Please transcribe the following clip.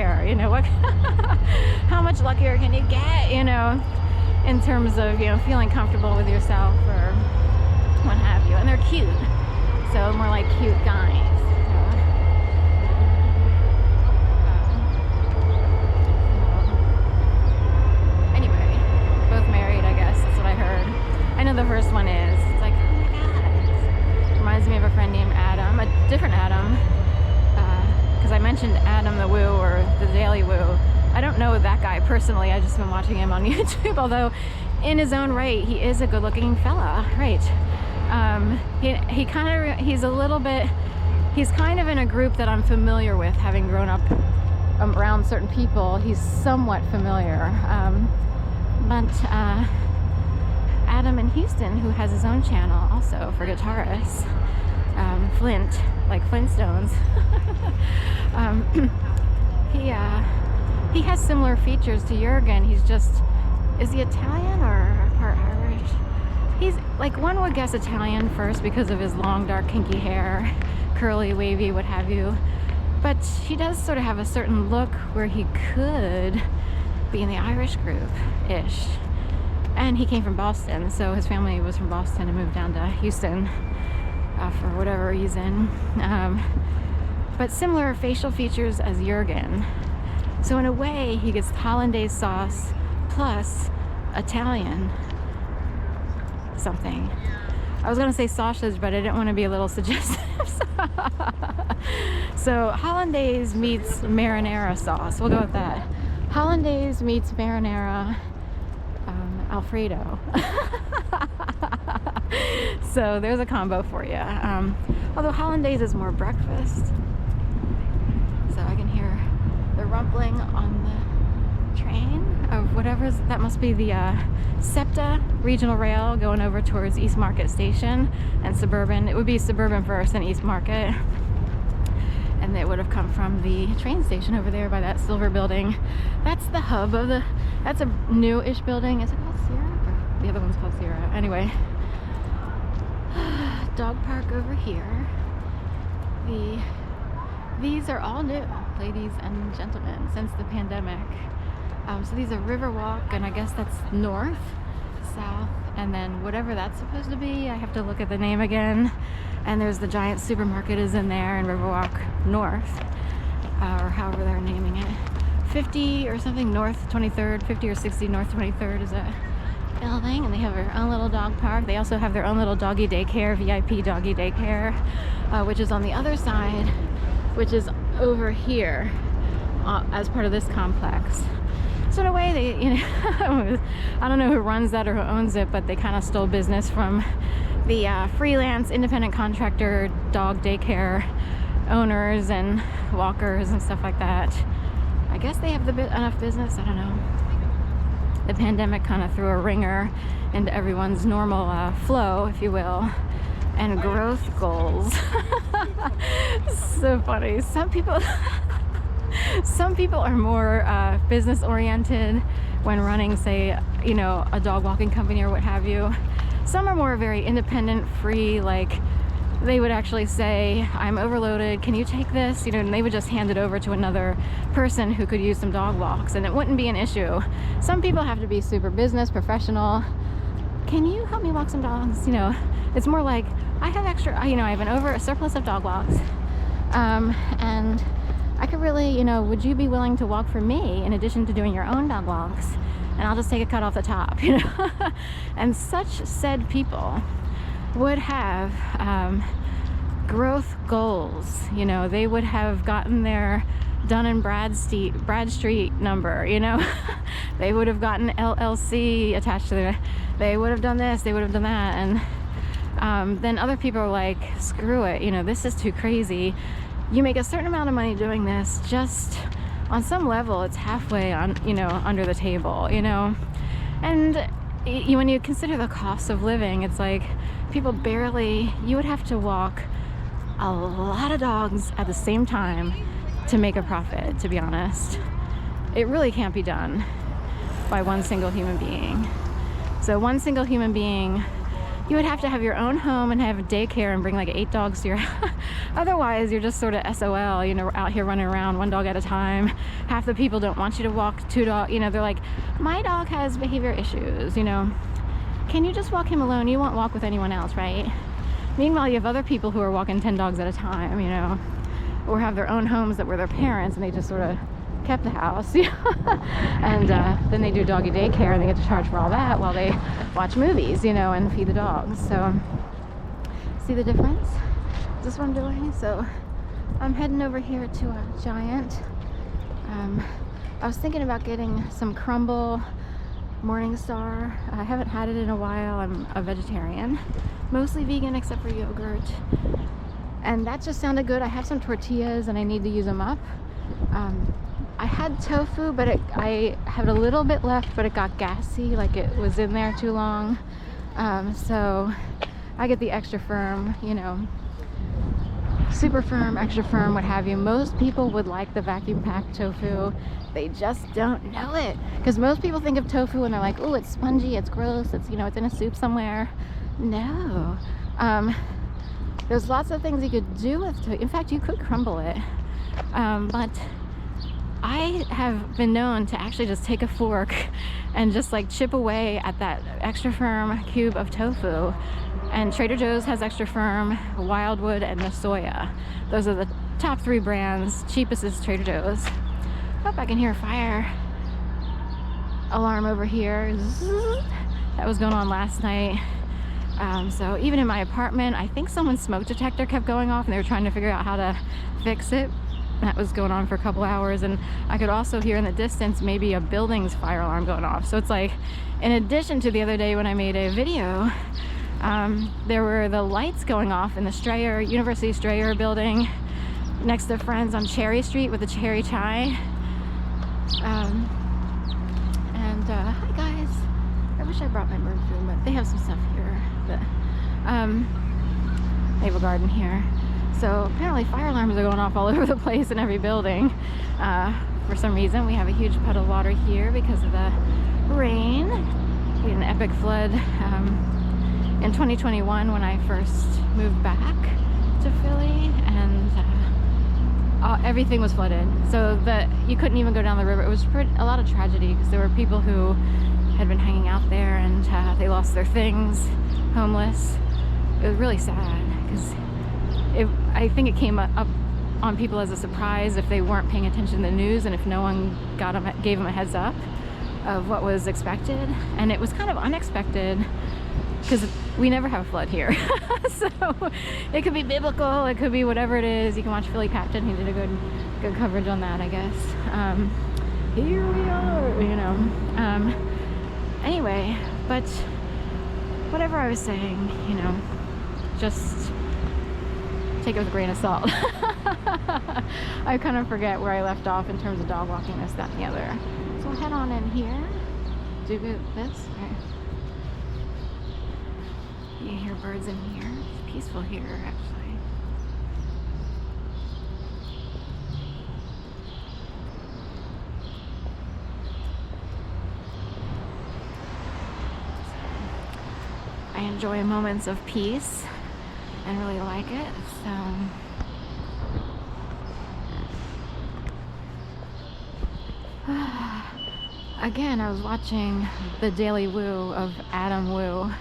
hair, you know, what how much luckier can you get, you know, in terms of, you know, feeling comfortable with yourself or what have you. And they're cute, so more like cute guys. Anyway, both married, I guess. That's what I heard. I know the first one is. It's like, oh my god. Reminds me of a friend named Adam, a different Adam. Because I mentioned Adam the Woo or the Daily Woo. I don't know that guy personally. I've just been watching him on YouTube. Although, in his own right, he is a good-looking fella, right? He's kind of in a group that I'm familiar with, having grown up around certain people. He's somewhat familiar. But Adam in Houston, who has his own channel also for guitarists, Flint, like Flintstones. He has similar features to Jurgen. He's just, is he Italian or part Irish? He's like, one would guess Italian first because of his long, dark, kinky hair, curly, wavy, what have you. But he does sort of have a certain look where he could be in the Irish group-ish. And he came from Boston, so his family was from Boston and moved down to Houston for whatever reason. But similar facial features as Jurgen. So in a way, he gets hollandaise sauce plus Italian something. I was gonna say sausage, but I didn't want to be a little suggestive. So hollandaise meets marinara sauce. We'll go with that. Hollandaise meets marinara Alfredo. So there's a combo for you. Although hollandaise is more breakfast. So I can hear the rumbling on the train of whatever's, that must be the SEPTA regional rail going over towards East Market Station and Suburban. It would be Suburban first and East Market. And they would have come from the train station over there by that silver building. That's the hub of the, that's a new-ish building. Is it called Sierra? Or the other one's called Sierra. Anyway. Dog park over here. These are all new, ladies and gentlemen, since the pandemic. So these are Riverwalk, and I guess that's north, south, and then whatever that's supposed to be. I have to look at the name again. And there's the giant supermarket is in there in Riverwalk North, or however they're naming it. 50 or something North 23rd, 50 or 60 North 23rd is a building, and they have their own little dog park. They also have their own little doggy daycare, VIP doggy daycare, which is on the other side, which is over here as part of this complex. So in a way, they, you know, I don't know who runs that or who owns it, but they kind of stole business from the freelance independent contractor dog daycare owners and walkers and stuff like that. I guess they have enough business, I don't know. The pandemic kind of threw a ringer into everyone's normal flow, if you will, and growth goals. So funny. Some people are more business oriented when running, say, you know, a dog walking company or what have you. Some are more very independent, free, like they would actually say, I'm overloaded, can you take this? You know, and they would just hand it over to another person who could use some dog walks, and it wouldn't be an issue. Some people have to be super business, professional. Can you help me walk some dogs? You know, it's more like, I have extra, you know, I have a surplus of dog walks. And I could really, you know, would you be willing to walk for me in addition to doing your own dog walks? And I'll just take a cut off the top, you know. And such said people would have growth goals. You know, they would have gotten their Dun & Bradstreet number, you know. They would have gotten LLC attached to their, they would have done this, they would have done that. And then other people are like, screw it, you know, this is too crazy. You make a certain amount of money doing this, just on some level it's halfway on, you know, under the table, you know. And when you consider the cost of living, it's like people barely, you would have to walk a lot of dogs at the same time to make a profit, to be honest. It really can't be done by one single human being. So one single human being you would have to have your own home and have a daycare and bring like 8 dogs to your house. Otherwise, you're just sort of SOL, you know, out here running around 1 dog at a time. Half the people don't want you to walk 2 dogs. You know, they're like, my dog has behavior issues, you know. Can you just walk him alone? You won't walk with anyone else, right? Meanwhile, you have other people who are walking 10 dogs at a time, you know, or have their own homes that were their parents and they just sort of kept the house. And then they do doggy daycare and they get to charge for all that while they watch movies, you know, and feed the dogs. So see the difference? Is this what I'm doing? So I'm heading over here to a Giant. I was thinking about getting some Crumble Morningstar. I haven't had it in a while. I'm a vegetarian, mostly vegan except for yogurt, and that just sounded good. I have some tortillas and I need to use them up. I had tofu, but I had a little bit left, but it got gassy, like it was in there too long. So I get the extra firm, you know, super firm, extra firm, what have you. Most people would like the vacuum packed tofu. They just don't know it, because most people think of tofu and they're like, oh, it's spongy, it's gross, it's, you know, it's in a soup somewhere. No. There's lots of things you could do with tofu. In fact, you could crumble it. But I have been known to actually just take a fork and just like chip away at that extra firm cube of tofu. And Trader Joe's has extra firm, Wildwood, and Nasoya. Those are the top 3 brands. Cheapest is Trader Joe's. Oh, I can hear a fire alarm over here. That was going on last night. So even in my apartment, I think someone's smoke detector kept going off and they were trying to figure out how to fix it. That was going on for a couple hours, and I could also hear in the distance maybe a building's fire alarm going off. So it's like, in addition to the other day when I made a video, there were the lights going off in the Strayer, University Strayer building next to Friends on Cherry Street with the Cherry Chai. Hi guys. I wish I brought my bird food, but they have some stuff here. But, they have a garden here. So apparently fire alarms are going off all over the place in every building. For some reason, we have a huge puddle of water here because of the rain. We had an epic flood in 2021 when I first moved back to Philly, and everything was flooded. So that you couldn't even go down the river. It was a lot of tragedy because there were people who had been hanging out there and they lost their things, homeless. It was really sad because I think it came up on people as a surprise if they weren't paying attention to the news and if no one gave them a heads up of what was expected. And it was kind of unexpected because we never have a flood here. So it could be biblical, it could be whatever it is. You can watch Philly Captain, he did a good coverage on that, I guess. Here we are, you know. Anyway, but whatever I was saying, you know, just take it with a grain of salt. I kind of forget where I left off in terms of dog walking, this, that, and the other. So we'll head on in here. Do this. Okay. You hear birds in here. It's peaceful here, actually. I enjoy moments of peace and really like it. So again, I was watching the Daily Woo of Adam Wu,